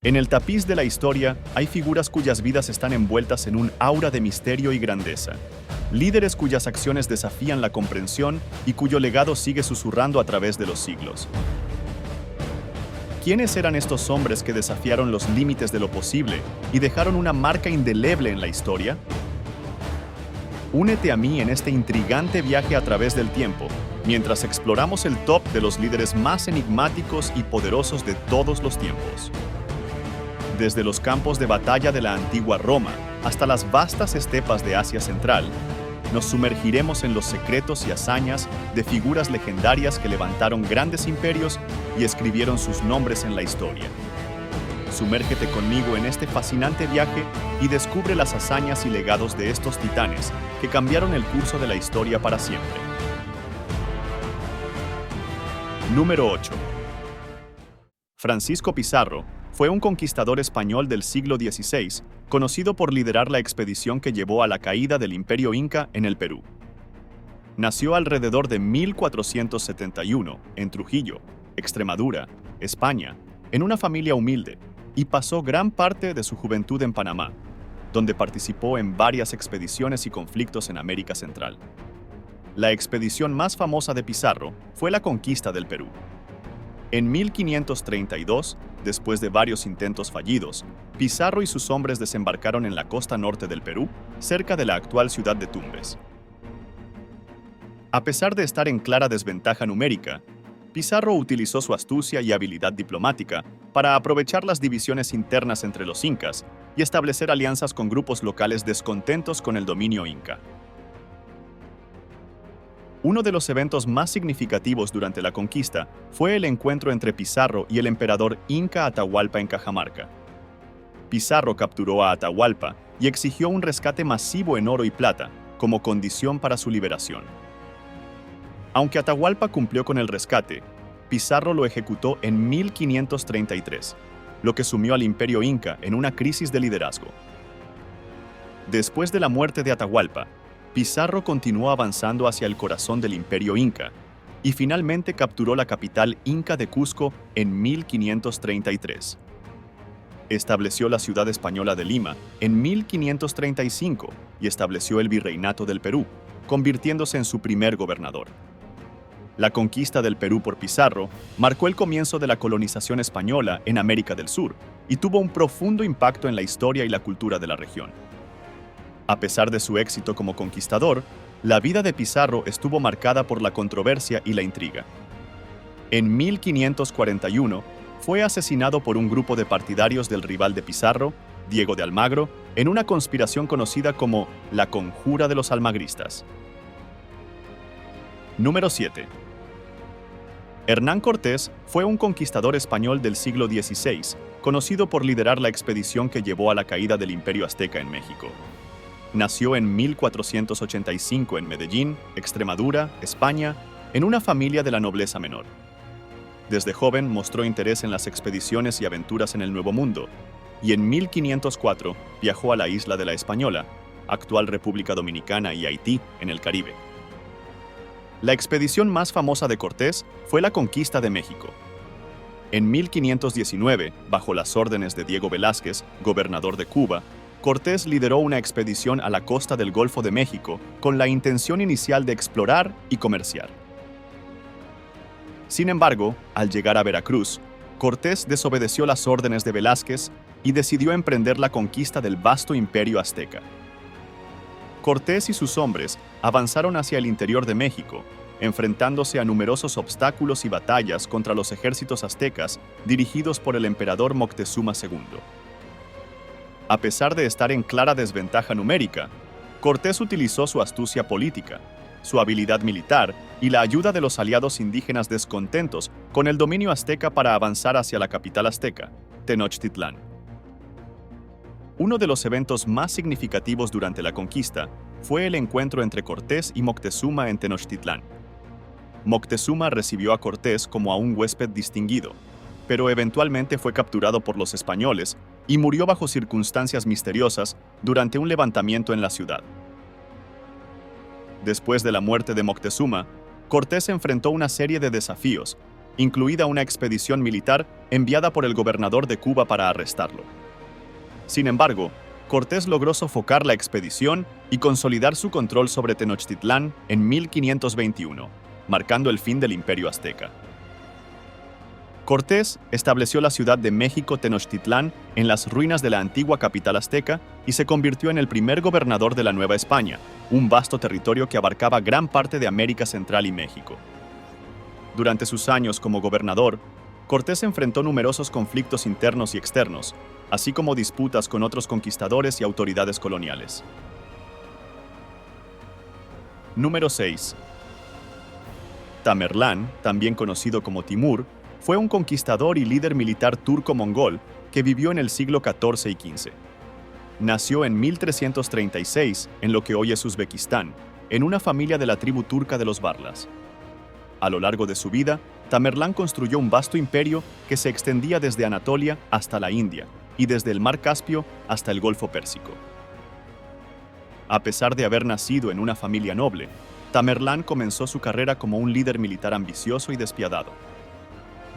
En el tapiz de la historia hay figuras cuyas vidas están envueltas en un aura de misterio y grandeza. Líderes cuyas acciones desafían la comprensión y cuyo legado sigue susurrando a través de los siglos. ¿Quiénes eran estos hombres que desafiaron los límites de lo posible y dejaron una marca indeleble en la historia? Únete a mí en este intrigante viaje a través del tiempo, mientras exploramos el top de los líderes más enigmáticos y poderosos de todos los tiempos. Desde los campos de batalla de la antigua Roma hasta las vastas estepas de Asia Central, nos sumergiremos en los secretos y hazañas de figuras legendarias que levantaron grandes imperios y escribieron sus nombres en la historia. Sumérgete conmigo en este fascinante viaje y descubre las hazañas y legados de estos titanes que cambiaron el curso de la historia para siempre. Número 8. Francisco Pizarro fue un conquistador español del siglo XVI, conocido por liderar la expedición que llevó a la caída del Imperio Inca en el Perú. Nació alrededor de 1471 en Trujillo, Extremadura, España, en una familia humilde, y pasó gran parte de su juventud en Panamá, donde participó en varias expediciones y conflictos en América Central. La expedición más famosa de Pizarro fue la conquista del Perú. En 1532, después de varios intentos fallidos, Pizarro y sus hombres desembarcaron en la costa norte del Perú, cerca de la actual ciudad de Tumbes. A pesar de estar en clara desventaja numérica, Pizarro utilizó su astucia y habilidad diplomática para aprovechar las divisiones internas entre los incas y establecer alianzas con grupos locales descontentos con el dominio inca. Uno de los eventos más significativos durante la conquista fue el encuentro entre Pizarro y el emperador inca Atahualpa en Cajamarca. Pizarro capturó a Atahualpa y exigió un rescate masivo en oro y plata como condición para su liberación. Aunque Atahualpa cumplió con el rescate, Pizarro lo ejecutó en 1533, lo que sumió al imperio inca en una crisis de liderazgo. Después de la muerte de Atahualpa, Pizarro continuó avanzando hacia el corazón del imperio inca y finalmente capturó la capital inca de Cusco en 1533. Estableció la ciudad española de Lima en 1535 y estableció el virreinato del Perú, convirtiéndose en su primer gobernador. La conquista del Perú por Pizarro marcó el comienzo de la colonización española en América del Sur y tuvo un profundo impacto en la historia y la cultura de la región. A pesar de su éxito como conquistador, la vida de Pizarro estuvo marcada por la controversia y la intriga. En 1541, fue asesinado por un grupo de partidarios del rival de Pizarro, Diego de Almagro, en una conspiración conocida como la Conjura de los Almagristas. Número 7. Hernán Cortés fue un conquistador español del siglo XVI, conocido por liderar la expedición que llevó a la caída del Imperio Azteca en México. Nació en 1485 en Medellín, Extremadura, España, en una familia de la nobleza menor. Desde joven mostró interés en las expediciones y aventuras en el Nuevo Mundo, y en 1504 viajó a la isla de La Española, actual República Dominicana y Haití, en el Caribe. La expedición más famosa de Cortés fue la conquista de México. En 1519, bajo las órdenes de Diego Velázquez, gobernador de Cuba, Cortés lideró una expedición a la costa del Golfo de México con la intención inicial de explorar y comerciar. Sin embargo, al llegar a Veracruz, Cortés desobedeció las órdenes de Velázquez y decidió emprender la conquista del vasto imperio azteca. Cortés y sus hombres avanzaron hacia el interior de México, enfrentándose a numerosos obstáculos y batallas contra los ejércitos aztecas dirigidos por el emperador Moctezuma II. A pesar de estar en clara desventaja numérica, Cortés utilizó su astucia política, su habilidad militar y la ayuda de los aliados indígenas descontentos con el dominio azteca para avanzar hacia la capital azteca, Tenochtitlán. Uno de los eventos más significativos durante la conquista fue el encuentro entre Cortés y Moctezuma en Tenochtitlán. Moctezuma recibió a Cortés como a un huésped distinguido, pero eventualmente fue capturado por los españoles y murió bajo circunstancias misteriosas durante un levantamiento en la ciudad. Después de la muerte de Moctezuma, Cortés enfrentó una serie de desafíos, incluida una expedición militar enviada por el gobernador de Cuba para arrestarlo. Sin embargo, Cortés logró sofocar la expedición y consolidar su control sobre Tenochtitlán en 1521, marcando el fin del Imperio Azteca. Cortés estableció la ciudad de México Tenochtitlán en las ruinas de la antigua capital azteca y se convirtió en el primer gobernador de la Nueva España, un vasto territorio que abarcaba gran parte de América Central y México. Durante sus años como gobernador, Cortés enfrentó numerosos conflictos internos y externos, así como disputas con otros conquistadores y autoridades coloniales. Número 6. Tamerlán, también conocido como Timur, fue un conquistador y líder militar turco-mongol que vivió en el siglo XIV y XV. Nació en 1336 en lo que hoy es Uzbekistán, en una familia de la tribu turca de los Barlas. A lo largo de su vida, Tamerlán construyó un vasto imperio que se extendía desde Anatolia hasta la India y desde el Mar Caspio hasta el Golfo Pérsico. A pesar de haber nacido en una familia noble, Tamerlán comenzó su carrera como un líder militar ambicioso y despiadado.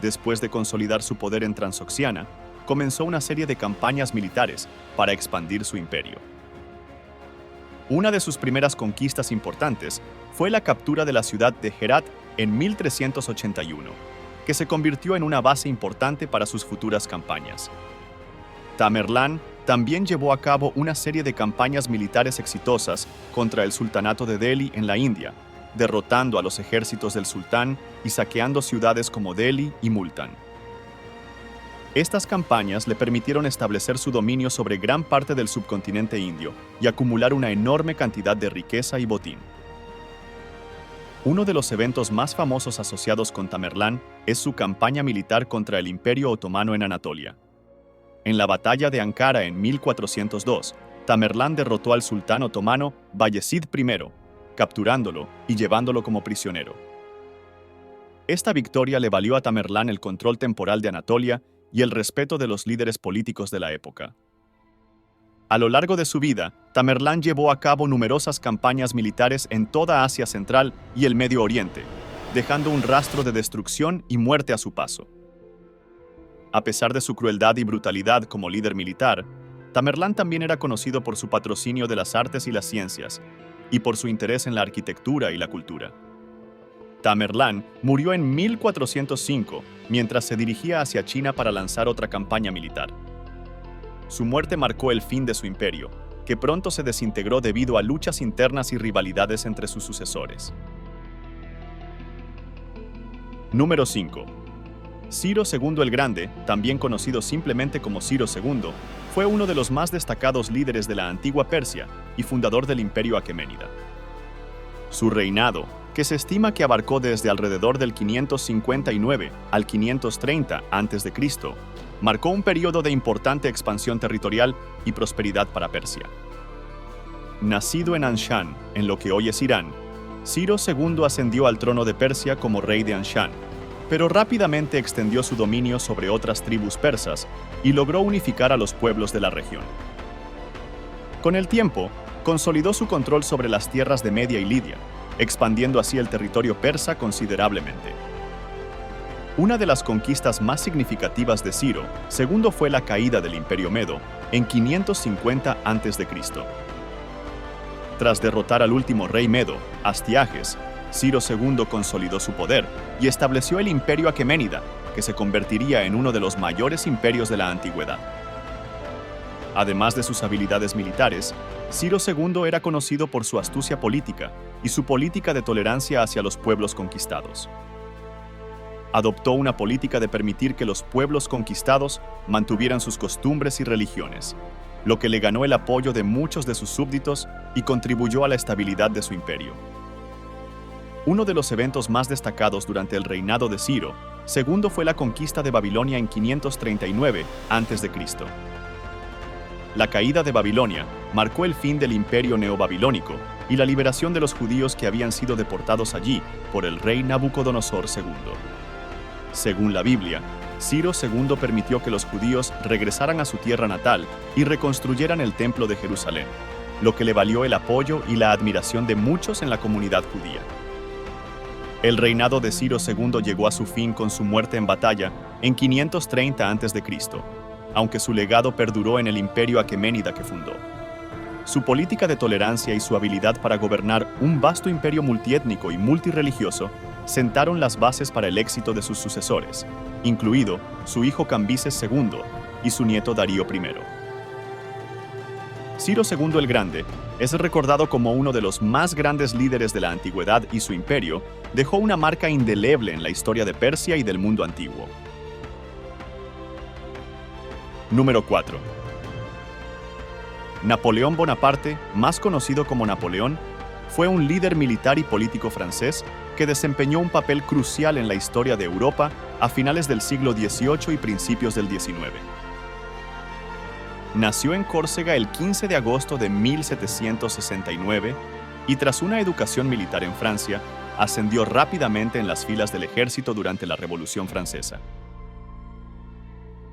Después de consolidar su poder en Transoxiana, comenzó una serie de campañas militares para expandir su imperio. Una de sus primeras conquistas importantes fue la captura de la ciudad de Herat en 1381, que se convirtió en una base importante para sus futuras campañas. Tamerlán también llevó a cabo una serie de campañas militares exitosas contra el sultanato de Delhi en la India, derrotando a los ejércitos del sultán y saqueando ciudades como Delhi y Multán. Estas campañas le permitieron establecer su dominio sobre gran parte del subcontinente indio y acumular una enorme cantidad de riqueza y botín. Uno de los eventos más famosos asociados con Tamerlán es su campaña militar contra el Imperio Otomano en Anatolia. En la batalla de Ankara en 1402, Tamerlán derrotó al sultán otomano Bayezid I, capturándolo y llevándolo como prisionero. Esta victoria le valió a Tamerlán el control temporal de Anatolia y el respeto de los líderes políticos de la época. A lo largo de su vida, Tamerlán llevó a cabo numerosas campañas militares en toda Asia Central y el Medio Oriente, dejando un rastro de destrucción y muerte a su paso. A pesar de su crueldad y brutalidad como líder militar, Tamerlán también era conocido por su patrocinio de las artes y las ciencias, y por su interés en la arquitectura y la cultura. Tamerlán murió en 1405 mientras se dirigía hacia China para lanzar otra campaña militar. Su muerte marcó el fin de su imperio, que pronto se desintegró debido a luchas internas y rivalidades entre sus sucesores. Número 5. Ciro II el Grande, también conocido simplemente como Ciro II, fue uno de los más destacados líderes de la antigua Persia y fundador del Imperio Aqueménida. Su reinado, que se estima que abarcó desde alrededor del 559 al 530 a.C., marcó un periodo de importante expansión territorial y prosperidad para Persia. Nacido en Anshan, en lo que hoy es Irán, Ciro II ascendió al trono de Persia como rey de Anshan, pero rápidamente extendió su dominio sobre otras tribus persas y logró unificar a los pueblos de la región. Con el tiempo, consolidó su control sobre las tierras de Media y Lidia, expandiendo así el territorio persa considerablemente. Una de las conquistas más significativas de Ciro II fue la caída del Imperio Medo en 550 a.C. Tras derrotar al último rey medo, Astiages, Ciro II consolidó su poder y estableció el Imperio Aqueménida, que se convertiría en uno de los mayores imperios de la antigüedad. Además de sus habilidades militares, Ciro II era conocido por su astucia política y su política de tolerancia hacia los pueblos conquistados. Adoptó una política de permitir que los pueblos conquistados mantuvieran sus costumbres y religiones, lo que le ganó el apoyo de muchos de sus súbditos y contribuyó a la estabilidad de su imperio. Uno de los eventos más destacados durante el reinado de Ciro II fue la conquista de Babilonia en 539 a.C. La caída de Babilonia marcó el fin del imperio neobabilónico y la liberación de los judíos que habían sido deportados allí por el rey Nabucodonosor II. Según la Biblia, Ciro II permitió que los judíos regresaran a su tierra natal y reconstruyeran el templo de Jerusalén, lo que le valió el apoyo y la admiración de muchos en la comunidad judía. El reinado de Ciro II llegó a su fin con su muerte en batalla en 530 a.C., aunque su legado perduró en el imperio aqueménida que fundó. Su política de tolerancia y su habilidad para gobernar un vasto imperio multiétnico y multirreligioso sentaron las bases para el éxito de sus sucesores, incluido su hijo Cambises II y su nieto Darío I. Ciro II el Grande es recordado como uno de los más grandes líderes de la antigüedad y su imperio dejó una marca indeleble en la historia de Persia y del mundo antiguo. Número 4. Napoleón Bonaparte, más conocido como Napoleón, fue un líder militar y político francés que desempeñó un papel crucial en la historia de Europa a finales del siglo XVIII y principios del XIX. Nació en Córcega el 15 de agosto de 1769 y tras una educación militar en Francia, ascendió rápidamente en las filas del ejército durante la Revolución Francesa.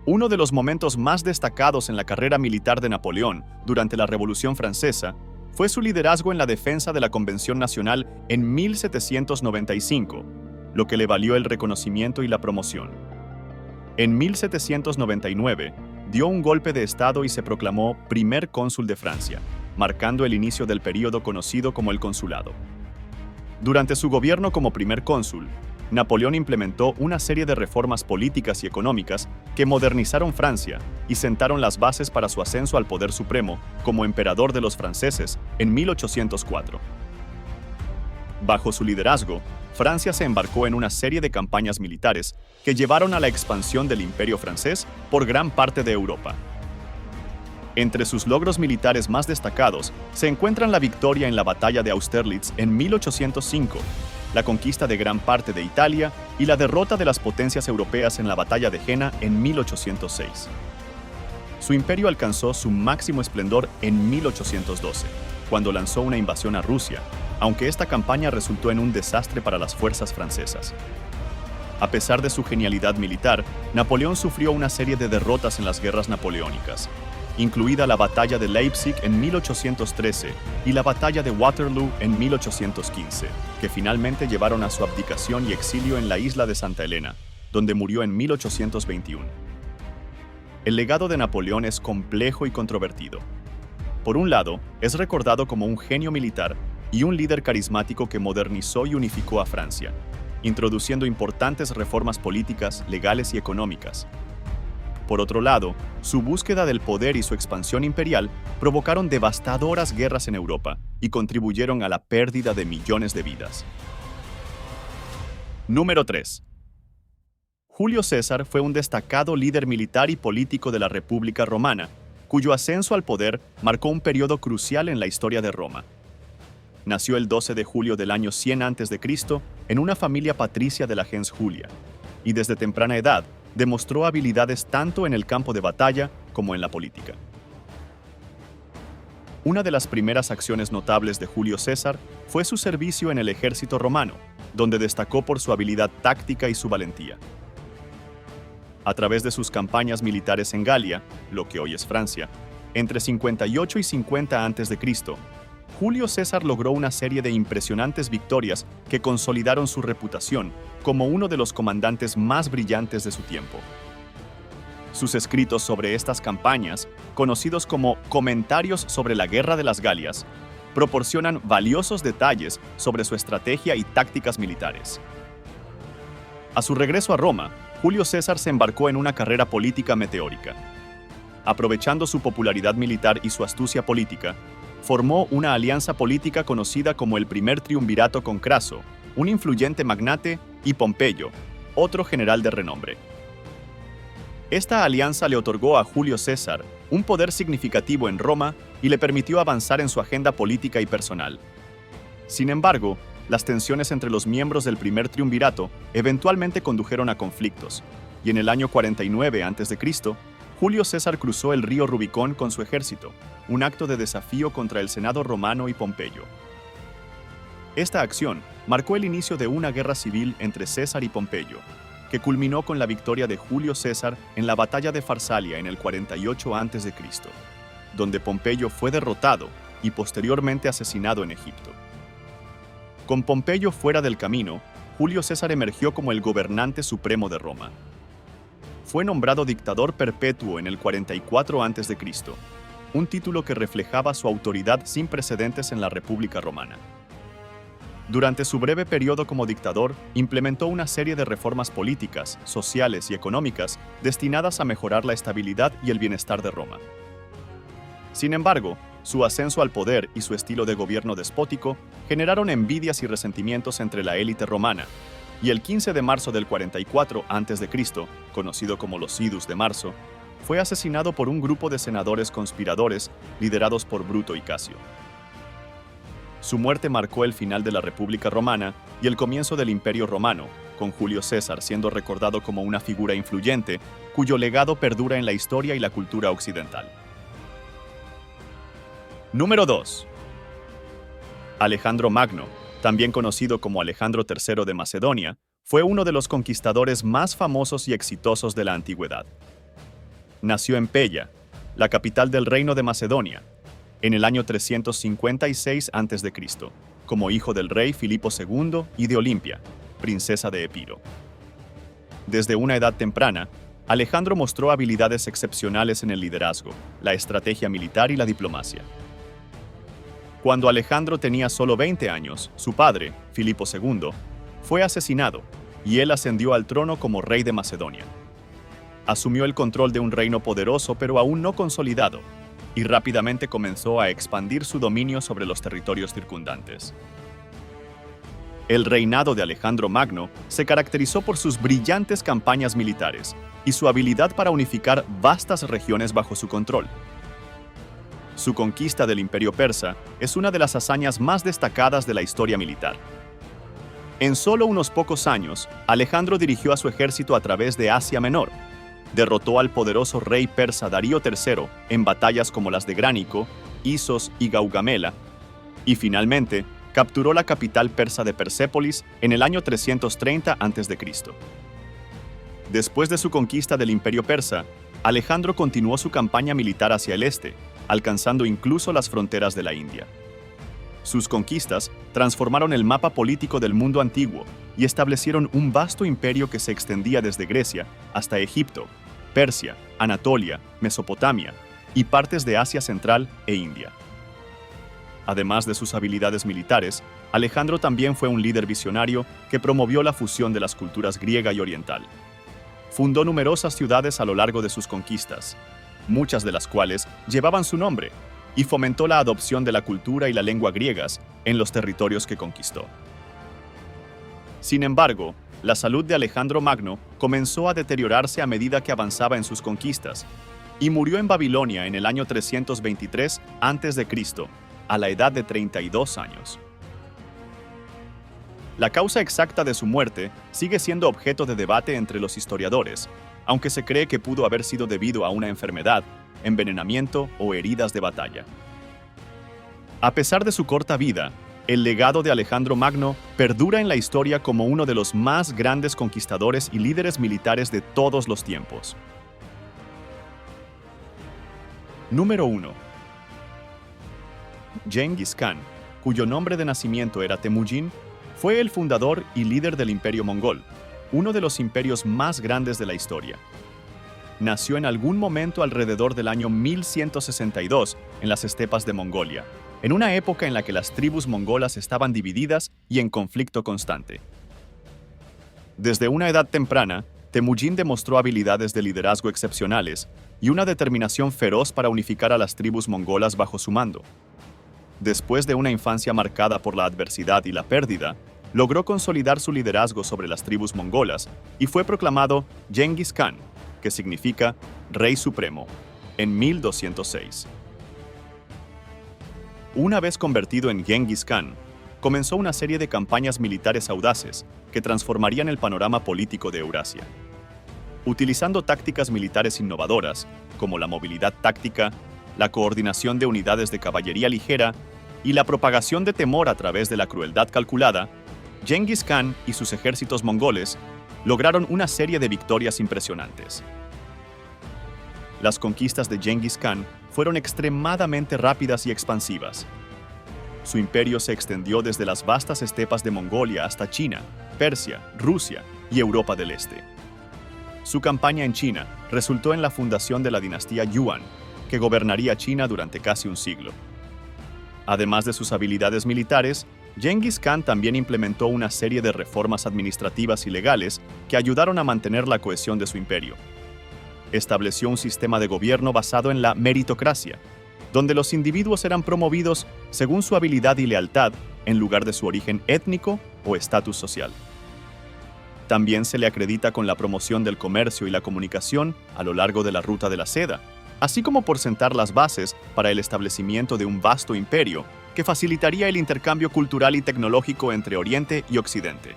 Uno de los momentos más destacados en la carrera militar de Napoleón durante la Revolución Francesa fue su liderazgo en la defensa de la Convención Nacional en 1795, lo que le valió el reconocimiento y la promoción. En 1799, dio un golpe de Estado y se proclamó primer cónsul de Francia, marcando el inicio del período conocido como el Consulado. Durante su gobierno como primer cónsul, Napoleón implementó una serie de reformas políticas y económicas que modernizaron Francia y sentaron las bases para su ascenso al poder supremo como emperador de los franceses en 1804. Bajo su liderazgo, Francia se embarcó en una serie de campañas militares que llevaron a la expansión del Imperio francés por gran parte de Europa. Entre sus logros militares más destacados se encuentran la victoria en la Batalla de Austerlitz en 1805, la conquista de gran parte de Italia y la derrota de las potencias europeas en la Batalla de Jena en 1806. Su imperio alcanzó su máximo esplendor en 1812, cuando lanzó una invasión a Rusia, aunque esta campaña resultó en un desastre para las fuerzas francesas. A pesar de su genialidad militar, Napoleón sufrió una serie de derrotas en las guerras napoleónicas, incluida la Batalla de Leipzig en 1813 y la Batalla de Waterloo en 1815, que finalmente llevaron a su abdicación y exilio en la isla de Santa Elena, donde murió en 1821. El legado de Napoleón es complejo y controvertido. Por un lado, es recordado como un genio militar y un líder carismático que modernizó y unificó a Francia, introduciendo importantes reformas políticas, legales y económicas. Por otro lado, su búsqueda del poder y su expansión imperial provocaron devastadoras guerras en Europa y contribuyeron a la pérdida de millones de vidas. Número 3. Julio César fue un destacado líder militar y político de la República Romana, cuyo ascenso al poder marcó un periodo crucial en la historia de Roma. Nació el 12 de julio del año 100 a.C. en una familia patricia de la gens Julia, y desde temprana edad demostró habilidades tanto en el campo de batalla como en la política. Una de las primeras acciones notables de Julio César fue su servicio en el ejército romano, donde destacó por su habilidad táctica y su valentía. A través de sus campañas militares en Galia, lo que hoy es Francia, entre 58 y 50 a.C., Julio César logró una serie de impresionantes victorias que consolidaron su reputación como uno de los comandantes más brillantes de su tiempo. Sus escritos sobre estas campañas, conocidos como Comentarios sobre la Guerra de las Galias, proporcionan valiosos detalles sobre su estrategia y tácticas militares. A su regreso a Roma, Julio César se embarcó en una carrera política meteórica. Aprovechando su popularidad militar y su astucia política, formó una alianza política conocida como el primer triunvirato con Craso, un influyente magnate, y Pompeyo, otro general de renombre. Esta alianza le otorgó a Julio César un poder significativo en Roma y le permitió avanzar en su agenda política y personal. Sin embargo, las tensiones entre los miembros del primer triunvirato eventualmente condujeron a conflictos, y en el año 49 a.C., Julio César cruzó el río Rubicón con su ejército, un acto de desafío contra el Senado romano y Pompeyo. Esta acción marcó el inicio de una guerra civil entre César y Pompeyo, que culminó con la victoria de Julio César en la batalla de Farsalia en el 48 a.C., donde Pompeyo fue derrotado y posteriormente asesinado en Egipto. Con Pompeyo fuera del camino, Julio César emergió como el gobernante supremo de Roma. Fue nombrado dictador perpetuo en el 44 a.C., un título que reflejaba su autoridad sin precedentes en la República Romana. Durante su breve periodo como dictador, implementó una serie de reformas políticas, sociales y económicas destinadas a mejorar la estabilidad y el bienestar de Roma. Sin embargo, su ascenso al poder y su estilo de gobierno despótico generaron envidias y resentimientos entre la élite romana, y el 15 de marzo del 44 a.C., conocido como los Idus de Marzo, fue asesinado por un grupo de senadores conspiradores liderados por Bruto y Casio. Su muerte marcó el final de la República Romana y el comienzo del Imperio Romano, con Julio César siendo recordado como una figura influyente cuyo legado perdura en la historia y la cultura occidental. Número 2. Alejandro Magno, también conocido como Alejandro III de Macedonia, fue uno de los conquistadores más famosos y exitosos de la antigüedad. Nació en Pella, la capital del reino de Macedonia, en el año 356 a.C., como hijo del rey Filipo II y de Olimpia, princesa de Epiro. Desde una edad temprana, Alejandro mostró habilidades excepcionales en el liderazgo, la estrategia militar y la diplomacia. Cuando Alejandro tenía solo 20 años, su padre, Filipo II, fue asesinado y él ascendió al trono como rey de Macedonia. Asumió el control de un reino poderoso pero aún no consolidado, y rápidamente comenzó a expandir su dominio sobre los territorios circundantes. El reinado de Alejandro Magno se caracterizó por sus brillantes campañas militares y su habilidad para unificar vastas regiones bajo su control. Su conquista del Imperio Persa es una de las hazañas más destacadas de la historia militar. En solo unos pocos años, Alejandro dirigió a su ejército a través de Asia Menor, derrotó al poderoso rey persa Darío III en batallas como las de Gránico, Isos y Gaugamela, y finalmente capturó la capital persa de Persépolis en el año 330 a.C. Después de su conquista del Imperio Persa, Alejandro continuó su campaña militar hacia el este, alcanzando incluso las fronteras de la India. Sus conquistas transformaron el mapa político del mundo antiguo y establecieron un vasto imperio que se extendía desde Grecia hasta Egipto, Persia, Anatolia, Mesopotamia y partes de Asia Central e India. Además de sus habilidades militares, Alejandro también fue un líder visionario que promovió la fusión de las culturas griega y oriental. Fundó numerosas ciudades a lo largo de sus conquistas, muchas de las cuales llevaban su nombre, y fomentó la adopción de la cultura y la lengua griegas en los territorios que conquistó. Sin embargo, la salud de Alejandro Magno comenzó a deteriorarse a medida que avanzaba en sus conquistas, y murió en Babilonia en el año 323 a.C., a la edad de 32 años. La causa exacta de su muerte sigue siendo objeto de debate entre los historiadores, aunque se cree que pudo haber sido debido a una enfermedad, envenenamiento o heridas de batalla. A pesar de su corta vida, el legado de Alejandro Magno perdura en la historia como uno de los más grandes conquistadores y líderes militares de todos los tiempos. Número 1. Genghis Khan, cuyo nombre de nacimiento era Temujin, fue el fundador y líder del Imperio Mongol, uno de los imperios más grandes de la historia. Nació en algún momento alrededor del año 1162 en las estepas de Mongolia, en una época en la que las tribus mongolas estaban divididas y en conflicto constante. Desde una edad temprana, Temujin demostró habilidades de liderazgo excepcionales y una determinación feroz para unificar a las tribus mongolas bajo su mando. Después de una infancia marcada por la adversidad y la pérdida, logró consolidar su liderazgo sobre las tribus mongolas y fue proclamado Genghis Khan, que significa Rey Supremo, en 1206. Una vez convertido en Genghis Khan, comenzó una serie de campañas militares audaces que transformarían el panorama político de Eurasia. Utilizando tácticas militares innovadoras, como la movilidad táctica, la coordinación de unidades de caballería ligera y la propagación de temor a través de la crueldad calculada, Genghis Khan y sus ejércitos mongoles lograron una serie de victorias impresionantes. Las conquistas de Genghis Khan fueron extremadamente rápidas y expansivas. Su imperio se extendió desde las vastas estepas de Mongolia hasta China, Persia, Rusia y Europa del Este. Su campaña en China resultó en la fundación de la dinastía Yuan, que gobernaría China durante casi un siglo. Además de sus habilidades militares, Genghis Khan también implementó una serie de reformas administrativas y legales que ayudaron a mantener la cohesión de su imperio. Estableció un sistema de gobierno basado en la meritocracia, donde los individuos eran promovidos según su habilidad y lealtad en lugar de su origen étnico o estatus social. También se le acredita con la promoción del comercio y la comunicación a lo largo de la Ruta de la Seda, así como por sentar las bases para el establecimiento de un vasto imperio que facilitaría el intercambio cultural y tecnológico entre Oriente y Occidente.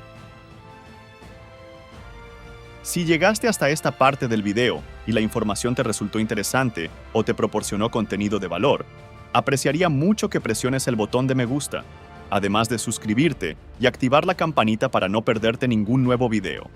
Si llegaste hasta esta parte del video y la información te resultó interesante o te proporcionó contenido de valor, apreciaría mucho que presiones el botón de me gusta, además de suscribirte y activar la campanita para no perderte ningún nuevo video.